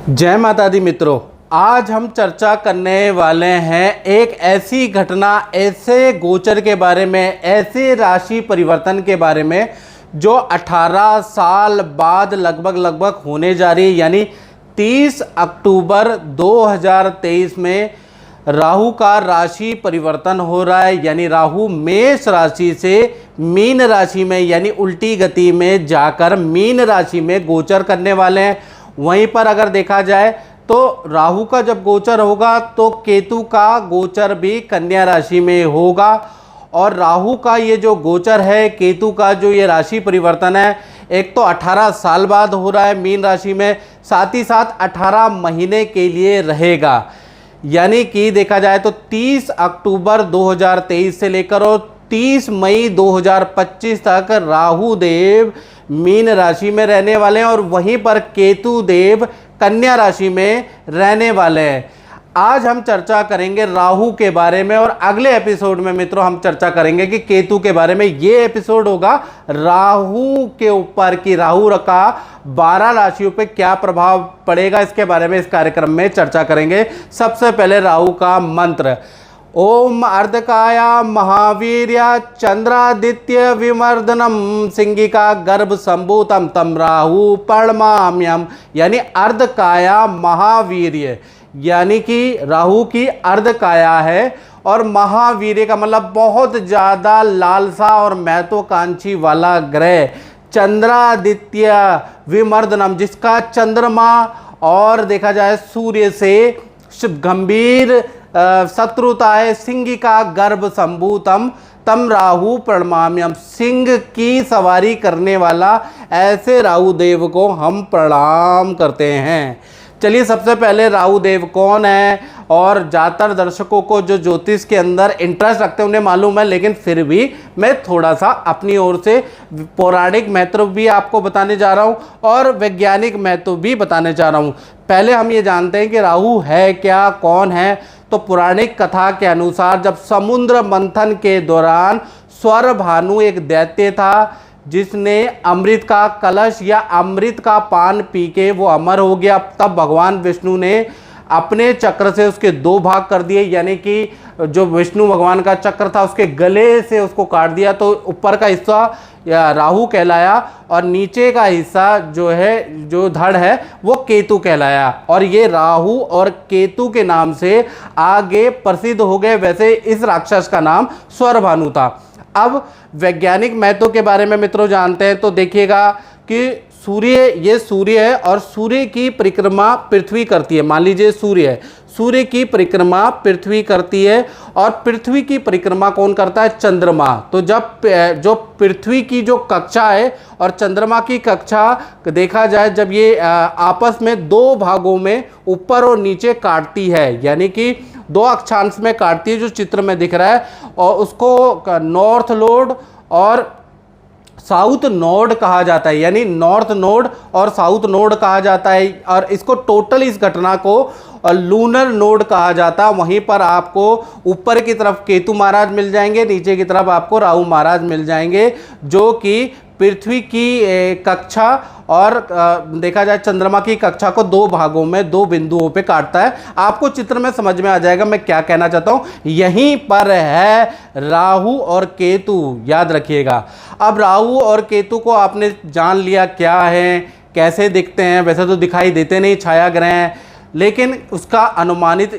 जय माता दी मित्रों, आज हम चर्चा करने वाले हैं एक ऐसी घटना, ऐसे गोचर के बारे में, ऐसे राशि परिवर्तन के बारे में जो 18 साल बाद लगभग होने जा रही है। यानी 30 अक्टूबर 2023 में राहु का राशि परिवर्तन हो रहा है। यानी राहु मेष राशि से मीन राशि में यानी उल्टी गति में जाकर मीन राशि में गोचर करने वाले हैं। वहीं पर अगर देखा जाए तो राहु का जब गोचर होगा तो केतु का गोचर भी कन्या राशि में होगा। और राहु का ये जो गोचर है, केतु का जो ये राशि परिवर्तन है, एक तो 18 साल बाद हो रहा है मीन राशि में, साथ ही साथ 18 महीने के लिए रहेगा। यानी कि देखा जाए तो 30 अक्टूबर 2023 से लेकर और 30 मई 2025 तक राहु देव मीन राशि में रहने वाले हैं और वहीं पर केतु देव कन्या राशि में रहने वाले हैं। आज हम चर्चा करेंगे राहु के बारे में और अगले एपिसोड में मित्रों हम चर्चा करेंगे कि केतु के बारे में। ये एपिसोड होगा राहु के ऊपर कि राहु का 12 राशियों पे क्या प्रभाव पड़ेगा, इसके बारे में इस कार्यक्रम में चर्चा करेंगे। सबसे पहले राहु का मंत्र, ओम अर्धकाया महावीर्या चंद्रादित्य विमर्दनम सिंगिका गर्भ संभूतम तम राहु पर्णमाम्यम। यानी अर्धकाया महावीर्य, यानी कि राहु की अर्धकाया है और महावीर्य का मतलब बहुत ज़्यादा लालसा और महत्वाकांक्षी वाला ग्रह चंद्रादित्य विमर्दनम, जिसका चंद्रमा और देखा जाए सूर्य से गंभीर शत्रुता है। सिंगिका गर्भ संभूतम तम राहु प्रणमाम्यम, सिंह की सवारी करने वाला ऐसे राहु देव को हम प्रणाम करते हैं। चलिए सबसे पहले राहु देव कौन है, और ज़्यादातर दर्शकों को जो ज्योतिष के अंदर इंटरेस्ट रखते हैं उन्हें मालूम है, लेकिन फिर भी मैं थोड़ा सा अपनी ओर से पौराणिक महत्व भी आपको बताने जा रहा हूँ और वैज्ञानिक महत्व भी बताने जा रहा हूँ। पहले हम ये जानते हैं कि राहु है क्या, कौन है। तो पौराणिक कथा के अनुसार जब समुद्र मंथन के दौरान स्वर भानु एक दैत्य था जिसने अमृत का कलश या अमृत का पान पी के वो अमर हो गया, तब भगवान विष्णु ने अपने चक्र से उसके 2 भाग कर दिए। यानी कि जो विष्णु भगवान का चक्र था उसके गले से उसको काट दिया, तो ऊपर का हिस्सा या राहु कहलाया और नीचे का हिस्सा जो है, जो धड़ है, वो केतु कहलाया। और ये राहु और केतु के नाम से आगे प्रसिद्ध हो गए। वैसे इस राक्षस का नाम स्वरभानु था। अब वैज्ञानिक महत्व के बारे में मित्रों जानते हैं तो देखिएगा कि ये सूर्य है और सूर्य की परिक्रमा पृथ्वी करती है। मान लीजिए सूर्य है, सूर्य की परिक्रमा पृथ्वी करती है और पृथ्वी की परिक्रमा कौन करता है? चंद्रमा। तो जब जो पृथ्वी की जो कक्षा है और चंद्रमा की कक्षा देखा जाए, जब ये आपस में 2 भागों में ऊपर और नीचे काटती है, यानी कि 2 अक्षांश में काटती है, जो चित्र में दिख रहा है, और उसको नॉर्थ नोड और साउथ नोड कहा जाता है। यानी नॉर्थ नोड और साउथ नोड कहा जाता है और इसको टोटल इस घटना को लूनर नोड कहा जाता है। वहीं पर आपको ऊपर की तरफ केतु महाराज मिल जाएंगे, नीचे की तरफ आपको राहु महाराज मिल जाएंगे, जो कि पृथ्वी की कक्षा और देखा जाए चंद्रमा की कक्षा को 2 भागों में 2 बिंदुओं पे काटता है। आपको चित्र में समझ में आ जाएगा मैं क्या कहना चाहता हूँ। यहीं पर है राहु और केतु, याद रखिएगा। अब राहु और केतु को आपने जान लिया क्या है, कैसे दिखते हैं। वैसे तो दिखाई देते नहीं, छाया ग्रह हैं, लेकिन उसका अनुमानित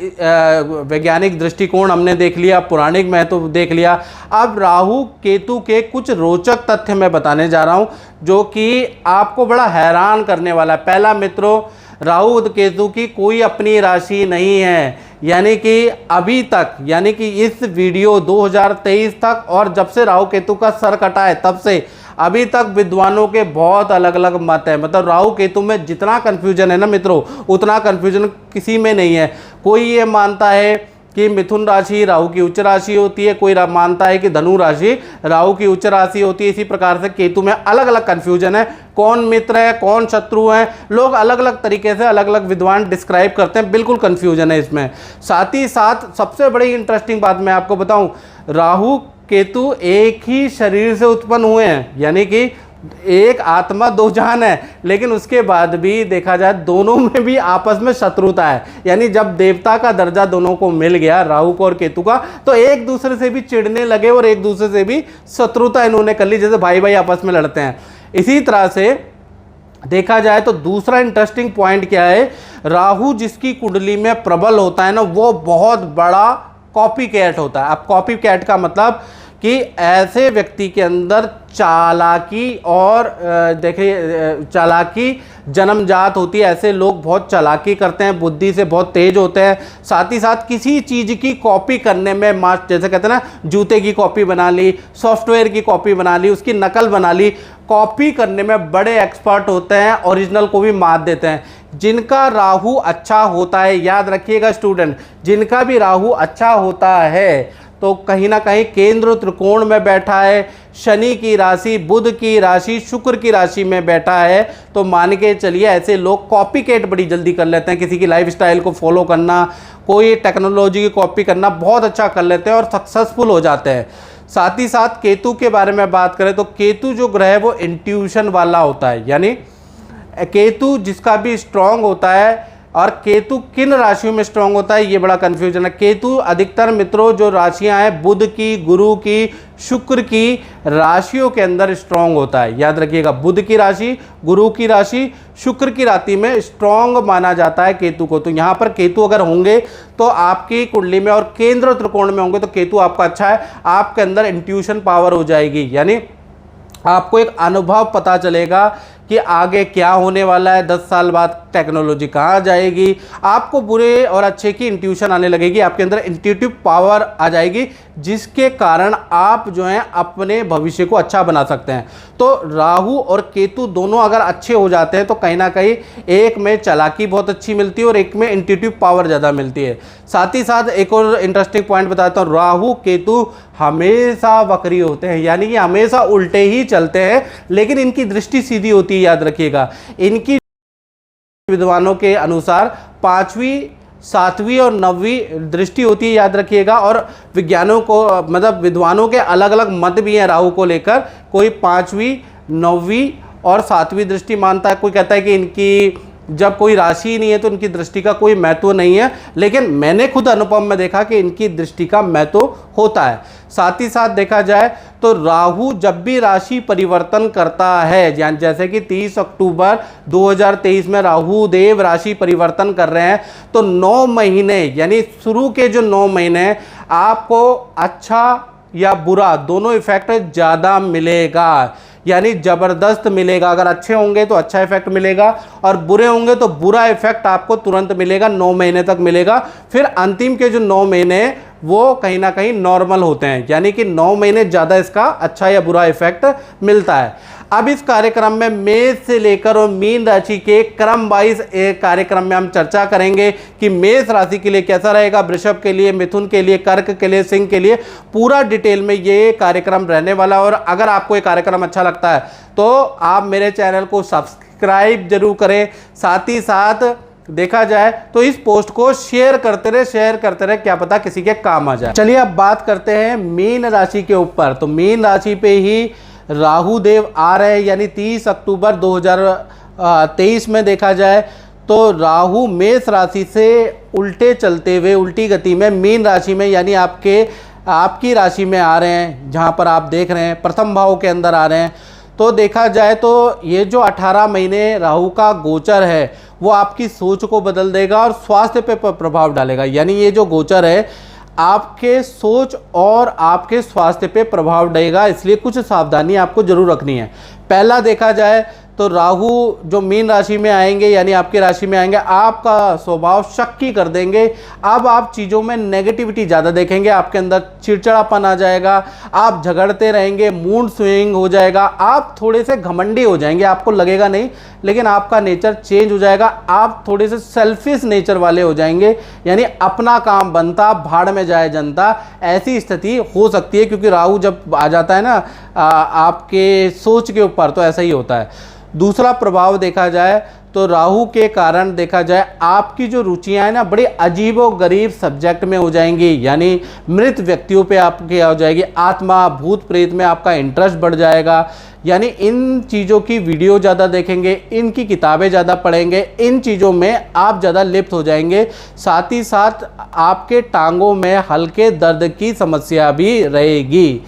वैज्ञानिक दृष्टिकोण हमने देख लिया, पौराणिक महत्व देख लिया। अब राहु केतु के कुछ रोचक तथ्य मैं बताने जा रहा हूं जो कि आपको बड़ा हैरान करने वाला है। पहला मित्रों, राहु केतु की कोई अपनी राशि नहीं है। यानी कि अभी तक, यानी कि इस वीडियो 2023 तक और जब से राहु केतु का सर कटा है तब से अभी तक विद्वानों के बहुत अलग अलग मत है। मतलब राहु केतु में जितना कन्फ्यूजन है ना मित्रों, उतना कन्फ्यूजन किसी में नहीं है। कोई ये मानता है कि मिथुन राशि राहु की उच्च राशि होती है, कोई मानता है कि धनु राशि राहु की उच्च राशि होती है। इसी प्रकार से केतु में अलग अलग कन्फ्यूजन है, कौन मित्र है कौन शत्रु है, लोग अलग अलग तरीके से अलग अलग विद्वान डिस्क्राइब करते हैं, बिल्कुल कन्फ्यूजन है इसमें। साथ ही साथ सबसे बड़ी इंटरेस्टिंग बात मैं आपको बताऊं, राहु केतु एक ही शरीर से उत्पन्न हुए हैं। यानी कि एक आत्मा दो जान है, लेकिन उसके बाद भी देखा जाए दोनों में भी आपस में शत्रुता है। यानी जब देवता का दर्जा दोनों को मिल गया, राहु को और केतु का, तो एक दूसरे से भी चिढ़ने लगे और एक दूसरे से भी शत्रुता इन्होंने कर ली, जैसे भाई भाई आपस में लड़ते हैं। इसी तरह से देखा जाए तो दूसरा इंटरेस्टिंग पॉइंट क्या है, राहु जिसकी कुंडली में प्रबल होता है ना, वो बहुत बड़ा कॉपी कैट होता है। अब कॉपी कैट का मतलब कि ऐसे व्यक्ति के अंदर चालाकी और देखिए चालाकी जन्मजात होती है। ऐसे लोग बहुत चालाकी करते हैं, बुद्धि से बहुत तेज होते हैं, साथ ही साथ किसी चीज़ की कॉपी करने में जैसे कहते हैं ना, जूते की कॉपी बना ली, सॉफ्टवेयर की कॉपी बना ली, उसकी नकल बना ली, कॉपी करने में बड़े एक्सपर्ट होते हैं, ओरिजिनल को भी मात देते हैं। जिनका राहु अच्छा होता है, याद रखिएगा स्टूडेंट, जिनका भी राहु अच्छा होता है तो कहीं ना कहीं केंद्र त्रिकोण में बैठा है, शनि की राशि, बुध की राशि, शुक्र की राशि में बैठा है, तो मान के चलिए ऐसे लोग कॉपी कैट बड़ी जल्दी कर लेते हैं। किसी की लाइफस्टाइल को फॉलो करना, कोई टेक्नोलॉजी की कॉपी करना बहुत अच्छा कर लेते हैं और सक्सेसफुल हो जाते हैं। साथ ही साथ केतु के बारे में बात करें तो केतु जो ग्रह है वो इंट्यूशन वाला होता है। यानी केतु जिसका भी स्ट्रांग होता है, और केतु किन राशियों में स्ट्रांग होता है ये बड़ा कंफ्यूजन है। केतु अधिकतर मित्रों जो राशियां हैं बुध की, गुरु की, शुक्र की राशियों के अंदर स्ट्रांग होता है। याद रखिएगा, बुध की राशि, गुरु की राशि, शुक्र की राशि में स्ट्रांग माना जाता है केतु को। तो यहाँ पर केतु अगर होंगे तो आपकी कुंडली में और केंद्र त्रिकोण में होंगे तो केतु आपका अच्छा है, आपके अंदर इंट्यूशन पावर हो जाएगी। यानी आपको एक अनुभव पता चलेगा कि आगे क्या होने वाला है, 10 साल बाद टेक्नोलॉजी कहाँ जाएगी, आपको बुरे और अच्छे की इंट्यूशन आने लगेगी, आपके अंदर इंट्यूटिव पावर आ जाएगी, जिसके कारण आप जो हैं अपने भविष्य को अच्छा बना सकते हैं। तो राहु और केतु दोनों अगर अच्छे हो जाते हैं तो कहीं ना कहीं एक में चालाकी बहुत अच्छी मिलती है और एक में इंट्यूटिव पावर ज़्यादा मिलती है। साथ ही साथ एक और इंटरेस्टिंग पॉइंट बताता हूँ, राहु केतु हमेशा वक्री होते हैं, यानी कि हमेशा उल्टे ही चलते हैं, लेकिन इनकी दृष्टि सीधी होती है। याद रखिएगा, इनकी विद्वानों के अनुसार 5वीं, 7वीं और 9वीं दृष्टि होती है। याद रखिएगा, और विज्ञानों को मतलब विद्वानों के अलग अलग मत भी हैं राहु को लेकर। कोई 5वीं, 9वीं और 7वीं दृष्टि मानता है, कोई कहता है कि इनकी जब कोई राशि ही नहीं है तो इनकी दृष्टि का कोई महत्व नहीं है, लेकिन मैंने खुद अनुभव में देखा कि इनकी दृष्टि का महत्व होता है। साथ ही साथ देखा जाए तो राहु जब भी राशि परिवर्तन करता है, जैसे कि 30 अक्टूबर 2023 में राहु देव राशि परिवर्तन कर रहे हैं, तो 9 महीने यानी शुरू के जो 9 महीने आपको अच्छा या बुरा दोनों इफेक्ट ज़्यादा मिलेगा, यानी ज़बरदस्त मिलेगा। अगर अच्छे होंगे तो अच्छा इफेक्ट मिलेगा और बुरे होंगे तो बुरा इफेक्ट आपको तुरंत मिलेगा, 9 महीने तक मिलेगा। फिर अंतिम के जो 9 महीने वो कहीं ना कहीं नॉर्मल होते हैं, यानी कि 9 महीने ज़्यादा इसका अच्छा या बुरा इफेक्ट मिलता है। अब इस कार्यक्रम में मेष से लेकर और मीन राशि के क्रम वाइज एक कार्यक्रम में हम चर्चा करेंगे कि मेष राशि के लिए कैसा रहेगा, वृषभ के लिए, मिथुन के लिए, कर्क के लिए, सिंह के लिए, पूरा डिटेल में ये कार्यक्रम रहने वाला। और अगर आपको ये कार्यक्रम अच्छा लगता है तो आप मेरे चैनल को सब्सक्राइब जरूर करें। साथ ही साथ देखा जाए तो इस पोस्ट को शेयर करते रहे, क्या पता किसी के काम आ जाए। चलिए अब बात करते हैं मीन राशि के ऊपर। तो मीन राशि पे ही राहु देव आ रहे हैं, यानी 30 अक्टूबर 2023 में देखा जाए तो राहु मेष राशि से उल्टे चलते हुए उल्टी गति में मीन राशि में यानी आपकी राशि में आ रहे हैं, जहां पर आप देख रहे हैं प्रथम भाव के अंदर आ रहे हैं। तो देखा जाए तो ये जो 18 महीने राहु का गोचर है वो आपकी सोच को बदल देगा और स्वास्थ्य पे प्रभाव डालेगा। यानी ये जो गोचर है आपके सोच और आपके स्वास्थ्य पे प्रभाव डालेगा, इसलिए कुछ सावधानी आपको जरूर रखनी है। पहला देखा जाए तो राहु जो मीन राशि में आएंगे यानी आपकी राशि में आएंगे, आपका स्वभाव शक्की कर देंगे। अब आप चीज़ों में नेगेटिविटी ज़्यादा देखेंगे, आपके अंदर चिड़चिड़ापन आ जाएगा, आप झगड़ते रहेंगे, मूड स्विंग हो जाएगा, आप थोड़े से घमंडी हो जाएंगे, आपको लगेगा नहीं लेकिन आपका नेचर चेंज हो जाएगा, आप थोड़े से सेल्फिश नेचर वाले हो जाएंगे, यानी अपना काम बनता भाड़ में जाए जनता, ऐसी स्थिति हो सकती है। क्योंकि राहु जब आ जाता है ना आपके सोच के ऊपर तो ऐसा ही होता है। दूसरा प्रभाव देखा जाए तो राहु के कारण देखा जाए आपकी जो रुचियां हैं ना बड़ी अजीबोगरीब सब्जेक्ट में हो जाएंगी, यानी मृत व्यक्तियों पे आपकी हो जाएगी, आत्मा भूत प्रेत में आपका इंटरेस्ट बढ़ जाएगा, यानी इन चीज़ों की वीडियो ज़्यादा देखेंगे, इनकी किताबें ज़्यादा पढ़ेंगे, इन चीज़ों में आप ज़्यादा लिप्त हो जाएंगे। साथ ही साथ आपके टांगों में हल्के दर्द की समस्या भी रहेगी।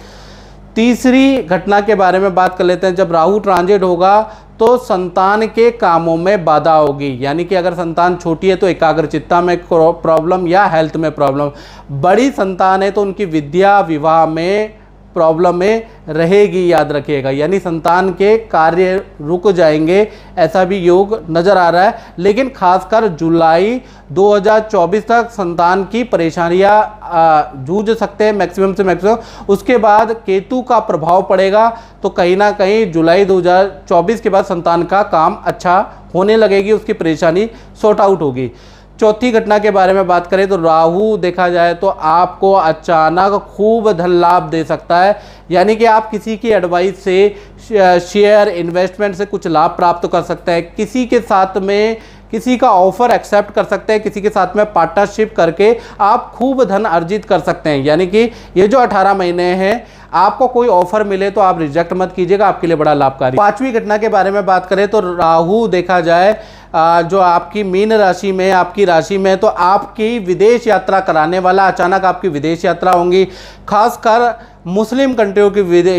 तीसरी घटना के बारे में बात कर लेते हैं। जब राहु ट्रांजिट होगा तो संतान के कामों में बाधा होगी, यानी कि अगर संतान छोटी है तो एकाग्रचित्ता में प्रॉब्लम या हेल्थ में प्रॉब्लम, बड़ी संतान है तो उनकी विद्या विवाह में प्रॉब्लम में रहेगी, याद रखिएगा, यानी संतान के कार्य रुक जाएंगे, ऐसा भी योग नज़र आ रहा है। लेकिन खासकर जुलाई 2024 तक संतान की परेशानियां जूझ सकते हैं मैक्सिमम से मैक्सिमम। उसके बाद केतु का प्रभाव पड़ेगा तो कहीं ना कहीं जुलाई 2024 के बाद संतान का काम अच्छा होने लगेगी, उसकी परेशानी सॉर्ट आउट होगी। चौथी घटना के बारे में बात करें तो राहु देखा जाए तो आपको अचानक खूब धन लाभ दे सकता है, यानी कि आप किसी की एडवाइस से शेयर इन्वेस्टमेंट से कुछ लाभ प्राप्त कर सकते हैं, किसी के साथ में किसी का ऑफर एक्सेप्ट कर सकते हैं, किसी के साथ में पार्टनरशिप करके आप खूब धन अर्जित कर सकते हैं। यानी कि ये जो 18 महीने हैं आपको कोई ऑफर मिले तो आप रिजेक्ट मत कीजिएगा, आपके लिए बड़ा लाभकारी। पांचवी घटना के बारे में बात करें तो राहु देखा जाए जो आपकी मीन राशि में, आपकी राशि में, तो आपकी विदेश यात्रा कराने वाला, अचानक आपकी विदेश यात्रा होंगी, खासकर मुस्लिम कंट्रियों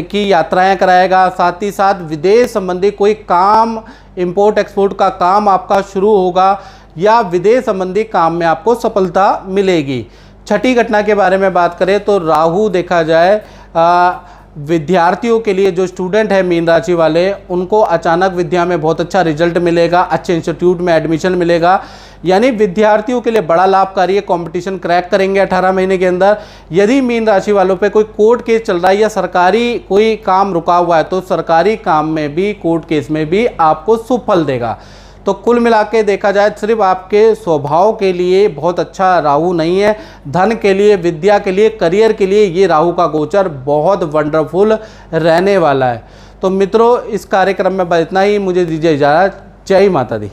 की यात्राएं कराएगा। साथ ही साथ विदेश संबंधी कोई काम, इंपोर्ट एक्सपोर्ट का काम आपका शुरू होगा या विदेश संबंधी काम में आपको सफलता मिलेगी। छठी घटना के बारे में बात करें तो राहु देखा जाए विद्यार्थियों के लिए, जो स्टूडेंट है मीन राशि वाले, उनको अचानक विद्या में बहुत अच्छा रिजल्ट मिलेगा, अच्छे इंस्टीट्यूट में एडमिशन मिलेगा, यानी विद्यार्थियों के लिए बड़ा लाभकारी है, कंपटीशन क्रैक करेंगे 18 महीने के अंदर। यदि मीन राशि वालों पे कोई कोर्ट केस चल रहा है या सरकारी कोई काम रुका हुआ है तो सरकारी काम में भी, कोर्ट केस में भी आपको सुफल देगा। तो कुल मिला के देखा जाए सिर्फ आपके स्वभाव के लिए बहुत अच्छा राहु नहीं है, धन के लिए, विद्या के लिए, करियर के लिए ये राहु का गोचर बहुत वंडरफुल रहने वाला है। तो मित्रों, इस कार्यक्रम में इतना ही, मुझे दीजिए इजाज़त। जय माता दी।